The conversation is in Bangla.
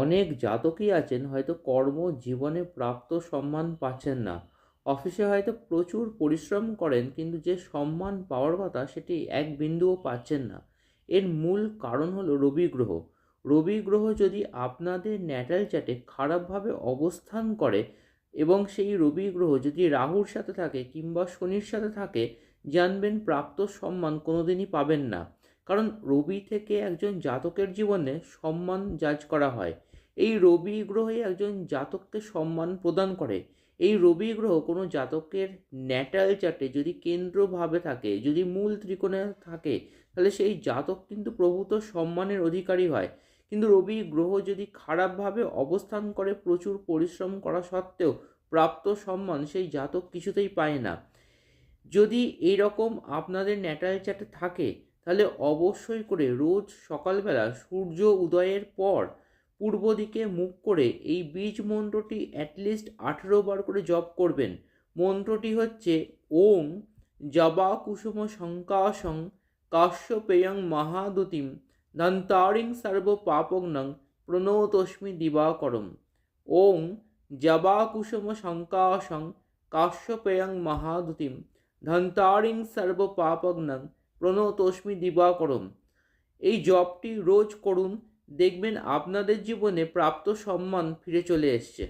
অনেক জাতকই আছেন হয়তো কর্মজীবনে প্রাপ্ত সম্মান পাচ্ছেন না। অফিসে হয়তো প্রচুর পরিশ্রম করেন কিন্তু যে সম্মান পাওয়ার কথা সেটি এক বিন্দুও পাচ্ছেন না। এর মূল কারণ হলো রবি গ্রহ। রবি গ্রহ যদি আপনাদের ন্যাটাল চার্টে খারাপভাবে অবস্থান করে এবং সেই রবি গ্রহ যদি রাহুর সাথে থাকে কিংবা শনির সাথে থাকে, জানবেন প্রাপ্ত সম্মান কোনোদিনই পাবেন না। কারণ রবি থেকে একজন জাতকের জীবনে সম্মান জাজ করা হয়। এই রবি গ্রহই একজন জাতককে সম্মান প্রদান করে। এই রবি গ্রহ কোনো জাতকের ন্যাটাল চার্টে যদি কেন্দ্রভাবে থাকে, যদি মূল ত্রিকোণে থাকে, তাহলে সেই জাতক কিন্তু প্রভূত সম্মানের অধিকারী হয়। কিন্তু রবি গ্রহ যদি খারাপভাবে অবস্থান করে প্রচুর পরিশ্রম করা সত্ত্বেও প্রাপ্ত সম্মান সেই জাতক কিছুতেই পায় না। যদি এইরকম আপনাদের ন্যাটাল চার্টে থাকে, তাহলে অবশ্যই করে রোজ সকালবেলা সূর্য উদয়ের পর পূর্ব দিকে মুখ করে এই বীজ মন্ত্রটি অ্যাটলিস্ট 18 বার করে জপ করবেন। মন্ত্রটি হচ্ছে ওম জবা কুসুম শঙ্কাশং কাশ্যপেয়ং মহাদুতিম ধন্তারিং সর্ব পাপগ্নং প্রণতস্মি দিবাকরম। ওম জবা কুসুম শঙ্কাশং কাশ্যপেয়ং মহাদুতিম ধন্তারিং সর্ব পাপগ্নং প্রণতস্মি দিবাকরম। এই জপটি রোজ করুন, দেখবেন আপনাদের জীবনে প্রাপ্ত সম্মান ফিরে চলে এসছে।